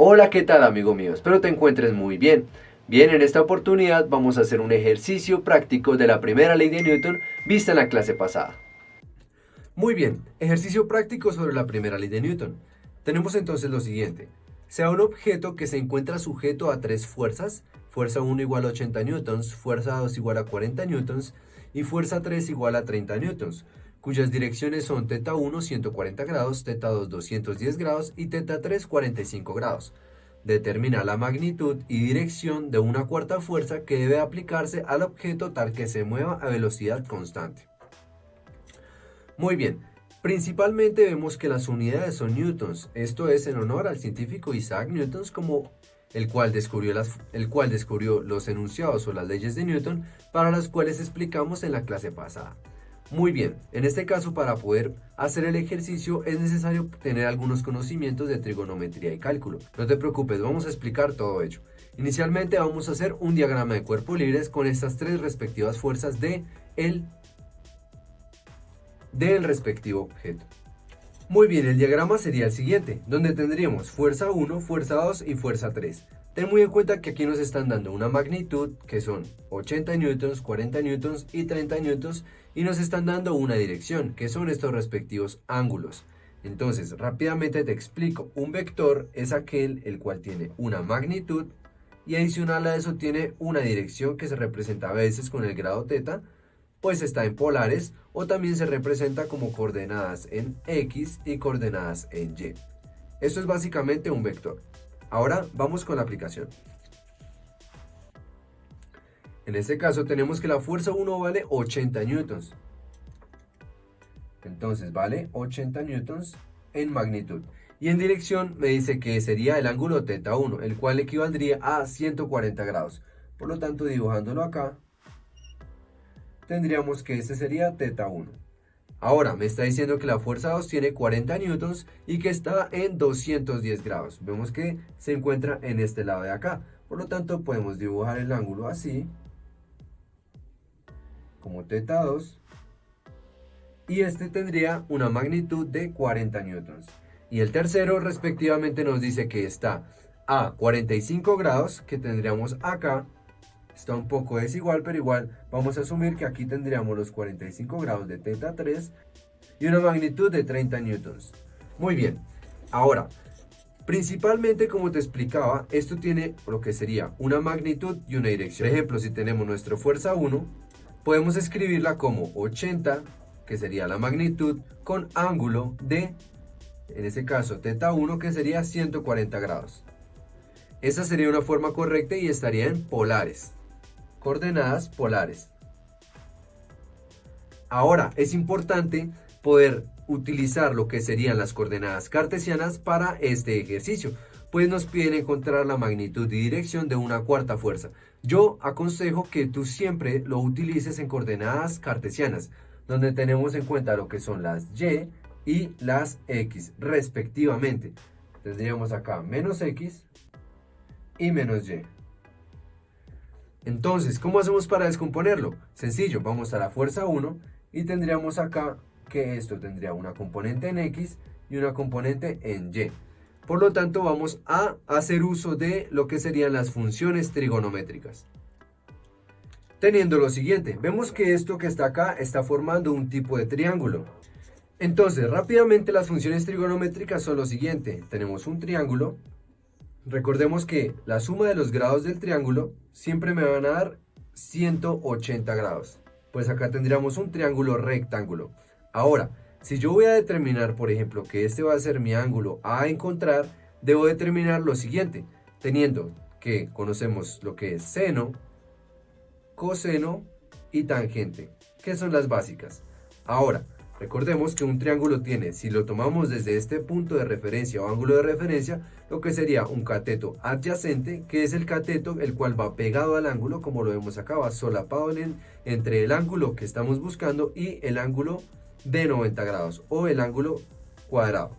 Hola, ¿qué tal amigo mío? Espero te encuentres muy bien. Bien, en esta oportunidad vamos a hacer un ejercicio práctico de la primera ley de Newton vista en la clase pasada. Muy bien, ejercicio práctico sobre la primera ley de Newton. Tenemos entonces lo siguiente. Sea un objeto que se encuentra sujeto a tres fuerzas, fuerza 1 igual a 80 newtons, fuerza 2 igual a 40 newtons y fuerza 3 igual a 30 newtons, cuyas direcciones son θ1 140 grados, θ2 210 grados y θ3 45 grados. Determina la magnitud y dirección de una cuarta fuerza que debe aplicarse al objeto tal que se mueva a velocidad constante. Muy bien, principalmente vemos que las unidades son newtons, esto es en honor al científico Isaac Newton, como el cual descubrió los enunciados o las leyes de Newton, para las cuales explicamos en la clase pasada. Muy bien, en este caso para poder hacer el ejercicio es necesario tener algunos conocimientos de trigonometría y cálculo. No te preocupes, vamos a explicar todo ello. Inicialmente vamos a hacer un diagrama de cuerpos libres con estas tres respectivas fuerzas del respectivo objeto. Muy bien, el diagrama sería el siguiente, donde tendríamos fuerza 1, fuerza 2 y fuerza 3. Ten muy en cuenta que aquí nos están dando una magnitud que son 80 newtons, 40 newtons y 30 newtons, y nos están dando una dirección que son estos respectivos ángulos. Entonces, rápidamente te explico. Un vector es aquel el cual tiene una magnitud y adicional a eso tiene una dirección que se representa a veces con el grado θ, pues está en polares, o también se representa como coordenadas en X y coordenadas en Y. Esto es básicamente un vector. Ahora vamos con la aplicación. En este caso tenemos que la fuerza 1 vale 80 newtons. Entonces vale 80 newtons en magnitud. Y en dirección me dice que sería el ángulo θ1, el cual equivaldría a 140 grados. Por lo tanto, dibujándolo acá, tendríamos que este sería θ1. Ahora me está diciendo que la fuerza 2 tiene 40 newtons y que está en 210 grados. Vemos que se encuentra en este lado de acá. Por lo tanto, podemos dibujar el ángulo así, como θ2. Y este tendría una magnitud de 40 newtons. Y el tercero respectivamente nos dice que está a 45 grados, que tendríamos acá. Está un poco desigual, pero igual vamos a asumir que aquí tendríamos los 45 grados de θ3 y una magnitud de 30 newtons. Muy bien, ahora, principalmente como te explicaba, esto tiene lo que sería una magnitud y una dirección. Por ejemplo, si tenemos nuestra fuerza 1, podemos escribirla como 80, que sería la magnitud, con ángulo de, en este caso, θ1, que sería 140 grados. Esta sería una forma correcta y estaría en polares. Coordenadas polares. Ahora es importante poder utilizar lo que serían las coordenadas cartesianas para este ejercicio, pues nos piden encontrar la magnitud y dirección de una cuarta fuerza. Yo aconsejo que tú siempre lo utilices en coordenadas cartesianas, donde tenemos en cuenta lo que son las y y las x respectivamente. Tendríamos acá menos x y menos y. Entonces, ¿cómo hacemos para descomponerlo? Sencillo, vamos a la fuerza 1 y tendríamos acá que esto tendría una componente en X y una componente en Y. Por lo tanto, vamos a hacer uso de lo que serían las funciones trigonométricas. Teniendo lo siguiente, vemos que esto que está acá está formando un tipo de triángulo. Entonces, rápidamente las funciones trigonométricas son lo siguiente. Tenemos un triángulo. Recordemos que la suma de los grados del triángulo siempre me van a dar 180 grados. Pues acá tendríamos un triángulo rectángulo. Ahora, si yo voy a determinar, por ejemplo, que este va a ser mi ángulo a encontrar, debo determinar lo siguiente, teniendo que conocemos lo que es seno, coseno y tangente, que son las básicas. Ahora, recordemos que un triángulo tiene, si lo tomamos desde este punto de referencia o ángulo de referencia, lo que sería un cateto adyacente, que es el cateto el cual va pegado al ángulo, como lo vemos acá, va solapado entre el ángulo que estamos buscando y el ángulo de 90 grados o el ángulo cuadrado.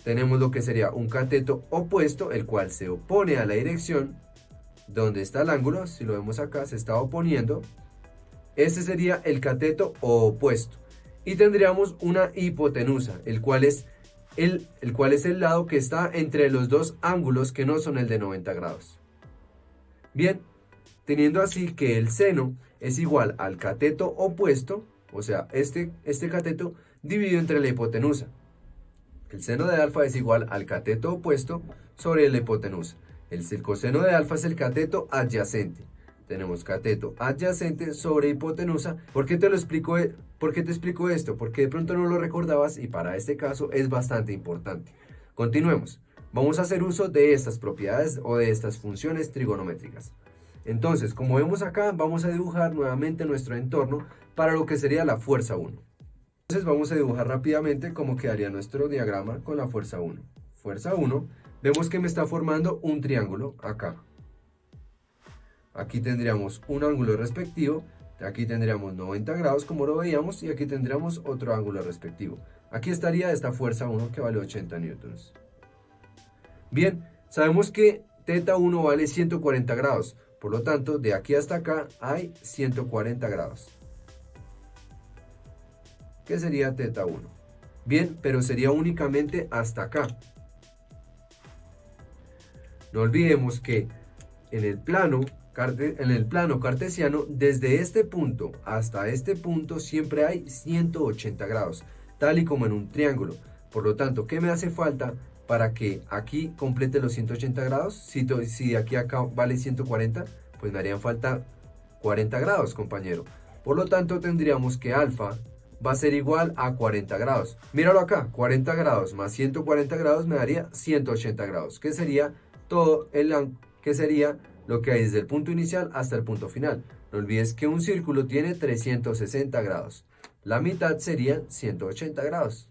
Tenemos lo que sería un cateto opuesto, el cual se opone a la dirección donde está el ángulo. Si lo vemos acá, se está oponiendo. Este sería el cateto opuesto. Y tendríamos una hipotenusa, el cual es el cual es el lado que está entre los dos ángulos que no son el de 90 grados. Bien, teniendo así que el seno es igual al cateto opuesto, o sea, este cateto dividido entre la hipotenusa. El seno de alfa es igual al cateto opuesto sobre la hipotenusa. El coseno de alfa es el cateto adyacente. Tenemos cateto adyacente sobre hipotenusa. ¿Por qué te explico esto? Porque de pronto no lo recordabas y para este caso es bastante importante. Continuemos. Vamos a hacer uso de estas propiedades o de estas funciones trigonométricas. Entonces, como vemos acá, vamos a dibujar nuevamente nuestro entorno para lo que sería la fuerza 1. Entonces vamos a dibujar rápidamente cómo quedaría nuestro diagrama con la fuerza 1. Fuerza 1, vemos que me está formando un triángulo acá. Aquí tendríamos un ángulo respectivo, aquí tendríamos 90 grados como lo veíamos y aquí tendríamos otro ángulo respectivo. Aquí estaría esta fuerza 1 que vale 80 newtons. Bien, sabemos que teta 1 vale 140 grados, por lo tanto de aquí hasta acá hay 140 grados. ¿Qué sería teta 1? Bien, pero sería únicamente hasta acá. No olvidemos que en el plano cartesiano, desde este punto hasta este punto siempre hay 180 grados, tal y como en un triángulo. Por lo tanto, ¿qué me hace falta para que aquí complete los 180 grados? Si de aquí a acá vale 140, pues me harían falta 40 grados, compañero. Por lo tanto, tendríamos que alfa va a ser igual a 40 grados. Míralo acá, 40 grados más 140 grados me daría 180 grados, que sería lo que hay desde el punto inicial hasta el punto final. No olvides que un círculo tiene 360 grados. La mitad serían 180 grados.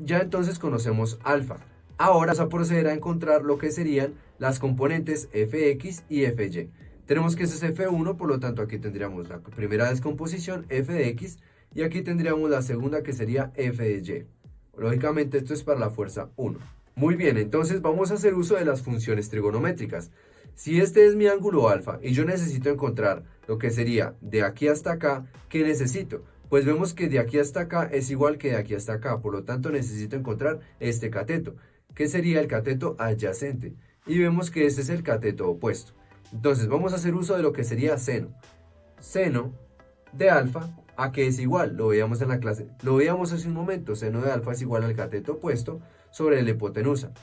Ya entonces conocemos alfa. Ahora vamos a proceder a encontrar lo que serían las componentes fx y fy. Tenemos que ese es f1, por lo tanto aquí tendríamos la primera descomposición f de x y aquí tendríamos la segunda que sería f de y. Lógicamente esto es para la fuerza 1. Muy bien, entonces vamos a hacer uso de las funciones trigonométricas. Si este es mi ángulo alfa y yo necesito encontrar lo que sería de aquí hasta acá, ¿qué necesito? Pues vemos que de aquí hasta acá es igual que de aquí hasta acá, por lo tanto necesito encontrar este cateto, que sería el cateto adyacente. Y vemos que este es el cateto opuesto. Entonces vamos a hacer uso de lo que sería seno. Seno de alfa, ¿a qué es igual? Lo veíamos en la clase, lo veíamos hace un momento, seno de alfa es igual al cateto opuesto sobre la hipotenusa.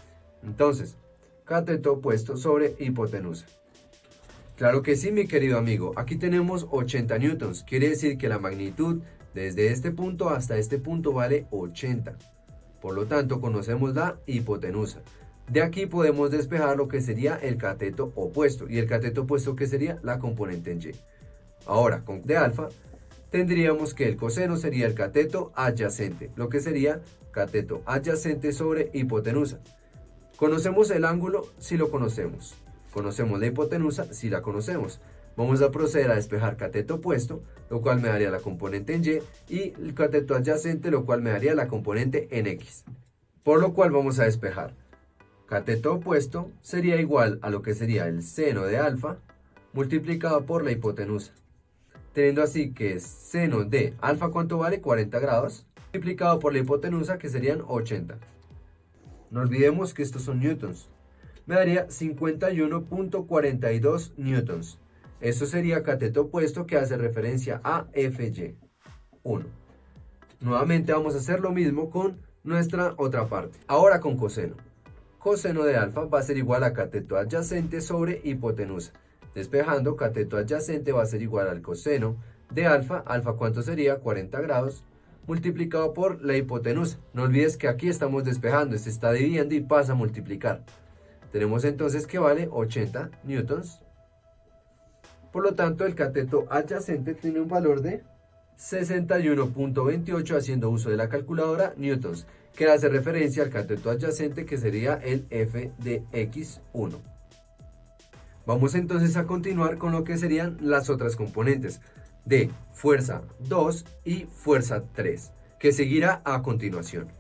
Entonces, cateto opuesto sobre hipotenusa. Claro que sí, mi querido amigo. Aquí tenemos 80 newtons. Quiere decir que la magnitud desde este punto hasta este punto vale 80. Por lo tanto, conocemos la hipotenusa. De aquí podemos despejar lo que sería el cateto opuesto. ¿Y el cateto opuesto qué sería? La componente en y. Ahora, con de alfa, tendríamos que el coseno sería el cateto adyacente. Lo que sería cateto adyacente sobre hipotenusa. Conocemos el ángulo si lo conocemos. Conocemos la hipotenusa si la conocemos. Vamos a proceder a despejar cateto opuesto, lo cual me daría la componente en y, y el cateto adyacente, lo cual me daría la componente en x. Por lo cual vamos a despejar. Cateto opuesto sería igual a lo que sería el seno de alfa multiplicado por la hipotenusa. Teniendo así que seno de alfa, ¿cuánto vale? 40 grados, multiplicado por la hipotenusa, que serían 80. No olvidemos que estos son newtons. Me daría 51.42 newtons. Esto sería cateto opuesto, que hace referencia a fy. 1. Nuevamente vamos a hacer lo mismo con nuestra otra parte. Ahora con coseno. Coseno de alfa va a ser igual a cateto adyacente sobre hipotenusa. Despejando, cateto adyacente va a ser igual al coseno de alfa. Alfa, ¿cuánto sería? 40 grados. Multiplicado por la hipotenusa. No olvides que aquí estamos despejando, se está dividiendo y pasa a multiplicar. Tenemos entonces que vale 80 newtons. Por lo tanto, el cateto adyacente tiene un valor de 61.28, haciendo uso de la calculadora, newtons, que hace referencia al cateto adyacente, que sería el f de x1. Vamos entonces a continuar con lo que serían las otras componentes de fuerza 2 y fuerza 3, que seguirá a continuación.